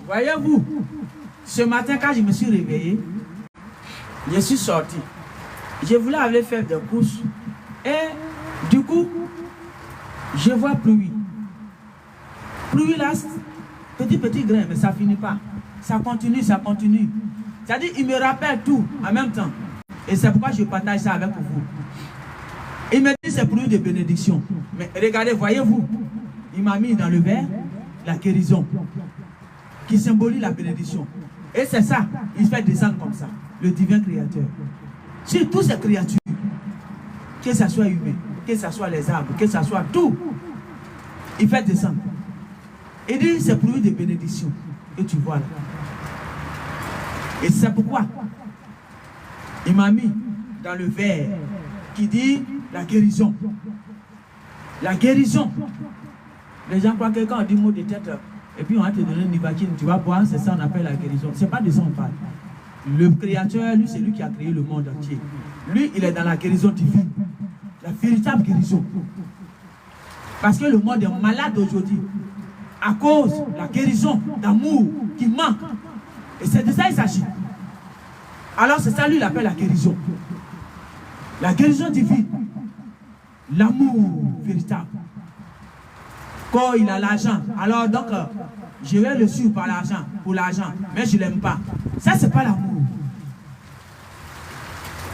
Voyez-vous, ce matin, quand je me suis réveillé, je suis sorti. Je voulais aller faire des courses. Et du coup, je vois pluie. Pluie là, petit grain, mais ça finit pas. Ça continue, ça continue. C'est-à-dire, il me rappelle tout en même temps. Et c'est pourquoi je partage ça avec vous. Il me dit c'est pluie de bénédiction. Mais regardez, voyez-vous, il m'a mis dans le verre la guérison qui symbolise la bénédiction. Et c'est ça, il fait descendre comme ça, le divin créateur. Sur toutes ces créatures, que ce soit humain, que ce soit les arbres, que ce soit tout, il fait descendre. Il dit c'est pluie de bénédiction que tu vois là. Et c'est pourquoi il m'a mis dans le verre qui dit la guérison. La guérison. Les gens croient que quand on dit mot de tête, et puis on va te donner une nivaquine, tu vas boire, c'est ça on appelle la guérison. C'est pas de ça on parle. Le créateur, lui, c'est lui qui a créé le monde entier. Lui, il est dans la guérison divine. La véritable guérison. Parce que le monde est malade aujourd'hui. À cause de la guérison d'amour qui manque. Et c'est de ça qu'il s'agit. Alors c'est ça, lui, il appelle la guérison. La guérison divine. L'amour véritable. Quand il a l'argent, alors donc, je vais le suivre par l'argent, pour l'argent, mais je ne l'aime pas. Ça, c'est pas l'amour.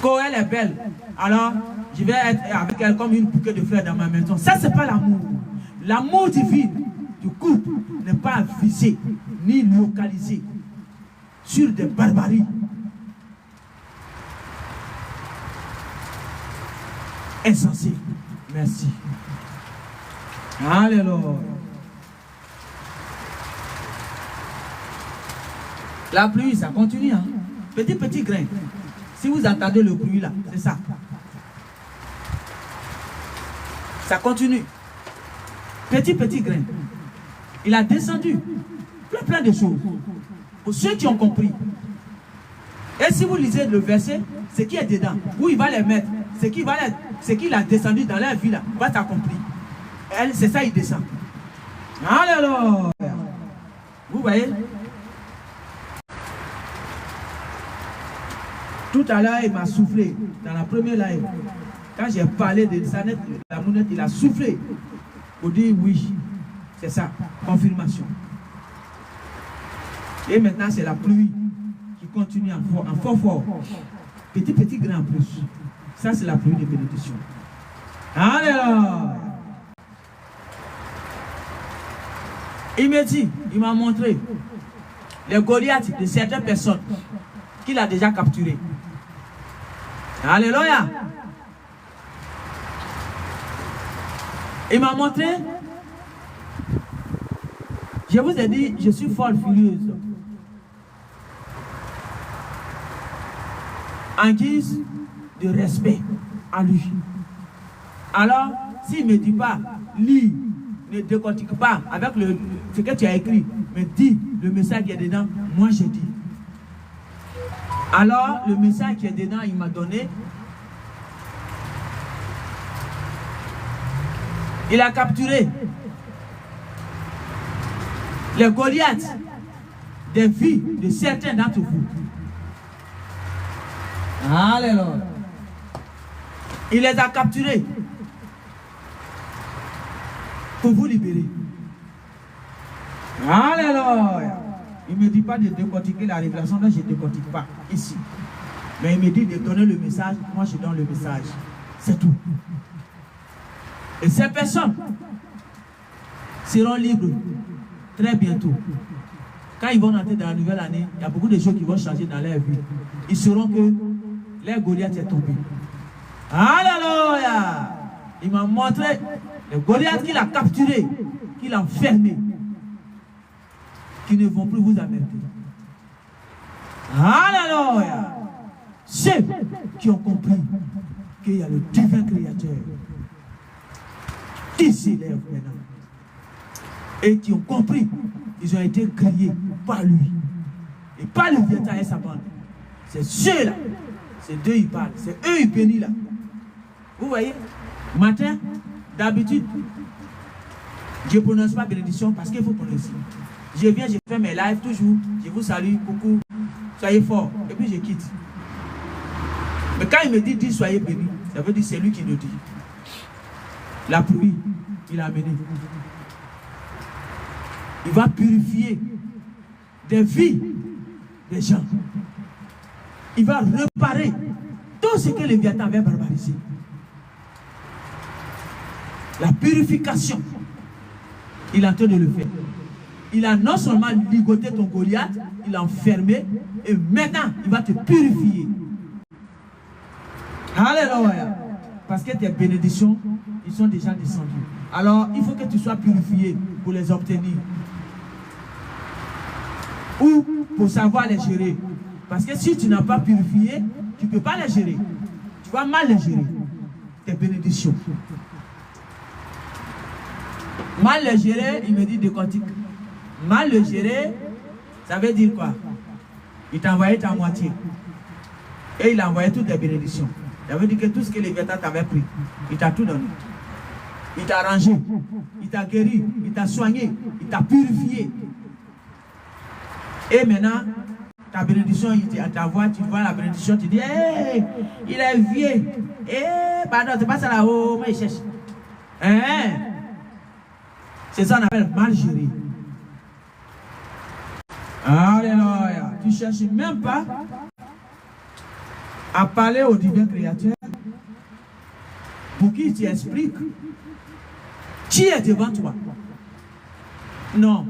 Quand elle est belle, alors je vais être avec elle comme une bouquet de fleurs dans ma maison. Ça, c'est pas l'amour. L'amour divin du couple n'est pas visé, ni localisé sur des barbaries. Insensé. Merci. Alléluia. La pluie, ça continue. Hein? Petit grain. Si vous entendez le bruit là, c'est ça. Ça continue. Petit grain. Il a descendu. Plein de choses. Pour ceux qui ont compris. Et si vous lisez le verset, ce qui est dedans, où il va les mettre, ce qu'il a descendu dans leur vie là, va t'accomplir. C'est ça, il descend. Alléluia. Vous voyez? Tout à l'heure, il m'a soufflé dans la première live. Quand j'ai parlé de la monnaie, il a soufflé pour dire oui. C'est ça, confirmation. Et maintenant, c'est la pluie qui continue en fort. Petit grain en plus. Ça, c'est la pluie de bénédiction. Alléluia. Il me dit, il m'a montré les Goliaths de certaines personnes qu'il a déjà capturées. Alléluia. Il m'a montré, je vous ai dit, je suis folle furieuse. En guise de respect à lui. Alors, s'il ne me dit pas, lis, ne décortique pas avec ce que tu as écrit, mais dis le message qui est dedans, moi je dis. Alors, le message qui est dedans, il m'a donné. Il a capturé les Goliaths des vies de certains d'entre vous. Alléluia. Il les a capturés pour vous libérer. Alléluia. Il ne me dit pas de décortiquer la révélation, là je ne décortique pas ici. Mais il me dit de donner le message, moi je donne le message. C'est tout. Et ces personnes seront libres très bientôt. Quand ils vont entrer dans la nouvelle année, il y a beaucoup de choses qui vont changer dans leur vie. Ils sauront que leur Goliath est tombé. Alléluia! Il m'a montré les Goliath qu'il a capturés, qu'il a enfermés, qui ne vont plus vous emmerder. Alléluia! Ceux qui ont compris qu'il y a le divin créateur qui s'élève maintenant. Et qui ont compris, ils ont été créés par lui. Et pas le Léviathan et sa bande. C'est ceux-là. C'est d'eux ils parlent. C'est eux ils bénissent là. Vous voyez? Matin, d'habitude, je ne prononce pas bénédiction parce qu'il faut prononcer. Je viens, je fais mes lives toujours. Je vous salue, coucou. Soyez forts. Et puis je quitte. Mais quand il me dit soyez bénis, ça veut dire c'est lui qui nous dit. La pluie, il a amené. Il va purifier des vies des gens. Il va réparer tout ce que les Léviathan avait barbarisé. La purification, il est en train de le faire. Il a non seulement ligoté ton Goliath, il l'a enfermé et maintenant il va te purifier. Alléluia. Parce que tes bénédictions, ils sont déjà descendues. Alors, il faut que tu sois purifié pour les obtenir. Ou pour savoir les gérer. Parce que si tu n'as pas purifié, tu ne peux pas les gérer. Tu vas mal les gérer. Tes bénédictions. Mal les gérer, il me dit décortique. Mal le gérer, ça veut dire quoi? Il t'a envoyé ta moitié. Et il a envoyé toutes tes bénédictions. Ça veut dire que tout ce que les Léviathan t'avaient pris, il t'a tout donné. Il t'a arrangé, il t'a guéri, il t'a soigné, il t'a purifié. Et maintenant, ta bénédiction, il dit à ta voix, tu vois la bénédiction, tu dis, hey, il est vieux. Eh, pardon, c'est pas ça là-haut, mais il cherche. Hein? C'est ça qu'on appelle mal géré. Alléluia. Tu ne cherches même pas à parler au divin créateur pour qu'il t'explique qui est devant toi. Non.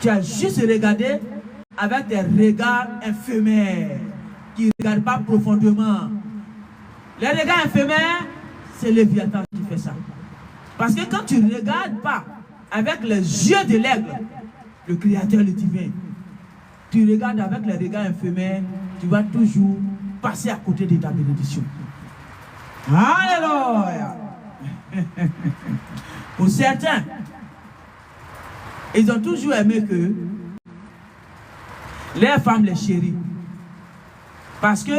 Tu as juste regardé avec tes regards éphémères qui ne regardent pas profondément. Les regards éphémères, c'est le Léviathan qui fait ça. Parce que quand tu ne regardes pas avec les yeux de l'aigle, le créateur, le divin, tu regardes avec les regards éphémères, tu vas toujours passer à côté de ta bénédiction. Alléluia. Pour certains, ils ont toujours aimé que les femmes les chérissent. Parce que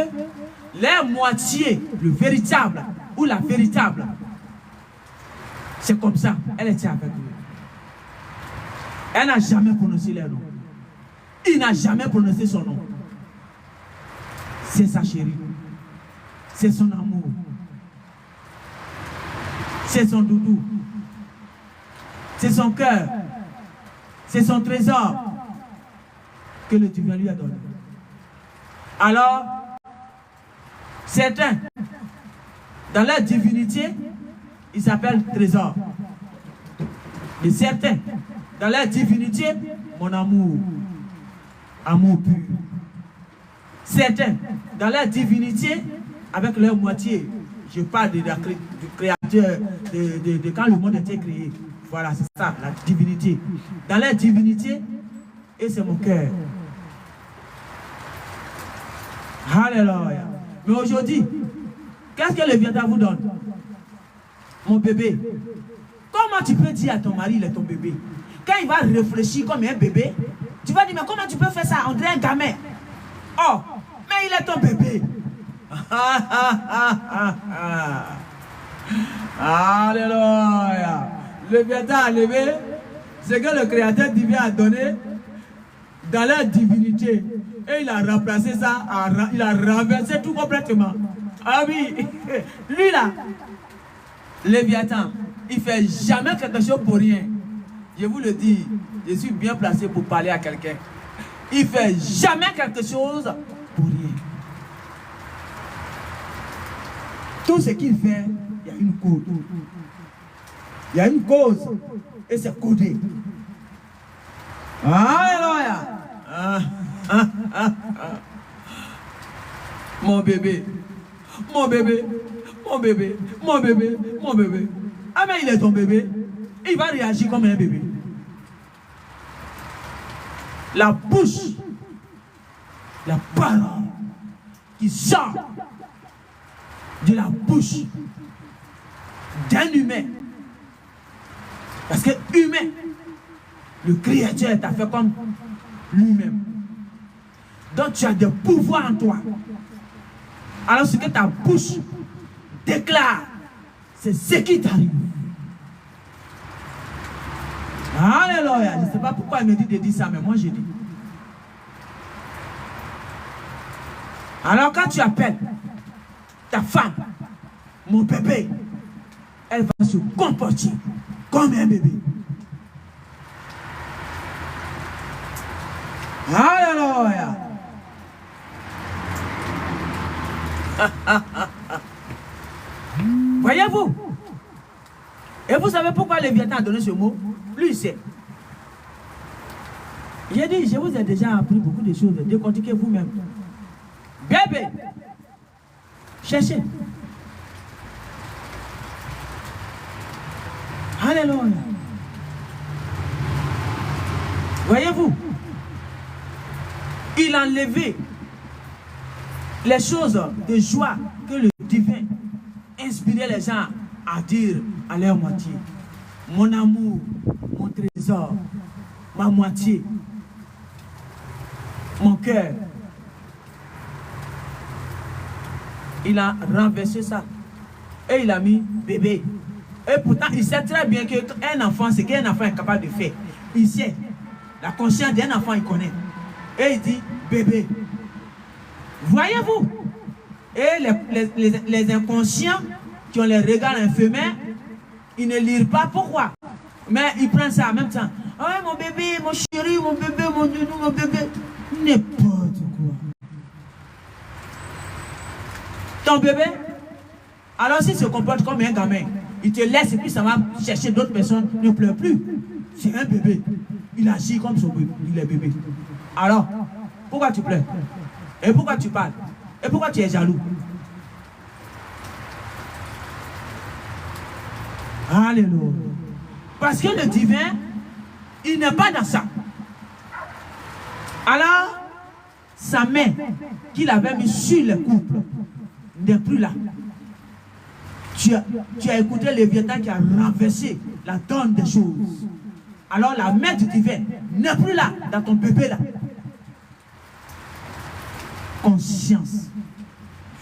les moitiés, le véritable ou la véritable, c'est comme ça. Elle était avec eux. Elle n'a jamais prononcé leur nom. Il n'a jamais prononcé son nom. C'est sa chérie. C'est son amour. C'est son doudou. C'est son cœur. C'est son trésor que le divin lui a donné. Alors, certains, dans leur divinité, ils s'appellent trésor. Et certains, dans leur divinité, mon amour, amour pur. Certains, dans leur divinité, avec leur moitié, je parle du créateur, de quand le monde était créé. Voilà, c'est ça, la divinité. Dans leur divinité, et c'est mon cœur. Alléluia. Mais aujourd'hui, qu'est-ce que le Léviathan vous donne? Mon bébé. Comment tu peux dire à ton mari, il est ton bébé? Quand il va réfléchir comme un bébé, tu vas dire, mais comment tu peux faire ça? On dirait un gamin. Oh, mais il est ton bébé. Alléluia. Le Léviathan a levé ce que le Créateur divin a donné dans la divinité. Et il a remplacé ça, il a renversé tout complètement. Ah oui, lui là, Léviathan, il ne fait jamais quelque chose pour rien. Je vous le dis, je suis bien placé pour parler à quelqu'un. Il ne fait jamais quelque chose pour rien. Tout ce qu'il fait, il y a une cause. Il y a une cause. Et c'est codé. Alléluia. Mon bébé. Mon bébé. Mon bébé. Mon bébé. Mon bébé. Ah mais il est ton bébé. Il va réagir comme un bébé. La bouche. La parole qui sort de la bouche d'un humain. Parce que humain, le Créateur t'a fait comme lui-même. Donc tu as des pouvoirs en toi. Alors ce que ta bouche déclare, c'est ce qui t'arrive. Alléluia. Je ne sais pas pourquoi il me dit de dire ça, mais moi je dis. Alors quand tu appelles ta femme, mon bébé, elle va se comporter comme un bébé. Alléluia. Voyez-vous? Et vous savez pourquoi Léviathan a donné ce mot? Lui, il sait. J'ai dit, je vous ai déjà appris beaucoup de choses. Décortiquez vous-même. Bébé, cherchez. Alléluia. Voyez-vous? Il a enlevé les choses de joie que le divin inspirait les gens à dire à leur moitié. Mon amour, mon trésor, ma moitié, mon cœur. Il a renversé ça. Et il a mis bébé. Et pourtant, il sait très bien qu'un enfant, c'est qu'un enfant est capable de faire. Il sait. La conscience d'un enfant, il connaît. Et il dit bébé. Voyez-vous? Et les inconscients qui ont les regards infirmiers, ils ne lirent pas pourquoi. Mais ils prennent ça en même temps. Oh mon bébé, mon chéri, mon bébé, mon doudou, mon bébé. N'importe quoi. Ton bébé, alors s'il se comporte comme un gamin, il te laisse et puis ça va chercher d'autres personnes, ne pleure plus. C'est un bébé. Il agit comme son bébé. Il est bébé. Alors, pourquoi tu pleures? Et pourquoi tu parles? Et pourquoi tu es jaloux? Alléluia. Parce que le divin, il n'est pas dans ça. Alors, sa main qu'il avait mis sur le couple n'est plus là. Tu as écouté Léviathan qui a renversé la donne des choses. Alors la main du divin n'est plus là, dans ton bébé là. Conscience,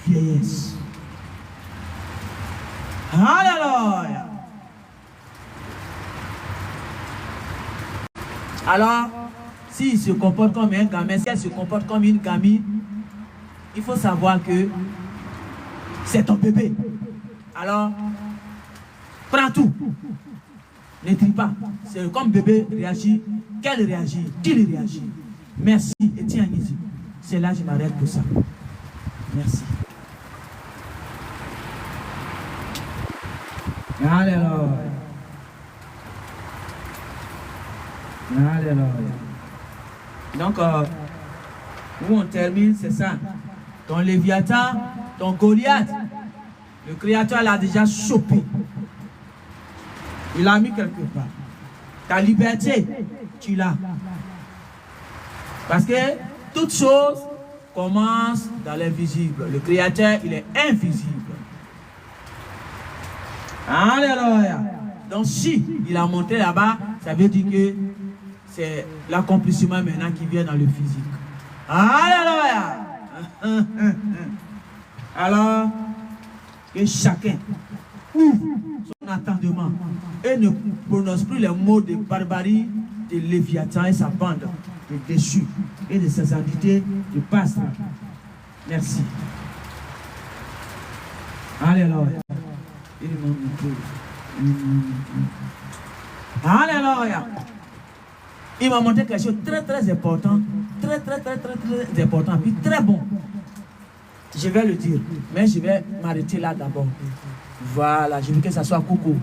vieillesse. Alléluia. Alors, s'il se comporte comme un gamin, si elle se comporte comme une gamine, il faut savoir que c'est ton bébé. Alors, prends tout. Ne trie pas. C'est comme bébé réagit. Qu'elle réagit, qu'il réagit. Merci. Et tiens ici. C'est là que je m'arrête pour ça. Merci. Alléluia. Alléluia. Donc, où on termine, c'est ça. Ton Léviathan, ton Goliath, le Créateur l'a déjà chopé. Il l'a mis quelque part. Ta liberté, tu l'as. Parce que toute chose commence dans l'invisible. Le Créateur, il est invisible. Alléluia. Donc si il a monté là-bas, ça veut dire que c'est l'accomplissement maintenant qui vient dans le physique. Alléluia. Alors, que chacun ouvre son attendement et ne prononce plus les mots de barbarie de Léviathan et sa bande de déchus et de ses entités de pasteur. Merci. Alléluia. Alléluia. Il m'a montré quelque chose de très très important, très important, puis très bon. Je vais le dire, mais je vais m'arrêter là d'abord. Voilà, je veux que ça soit coucou.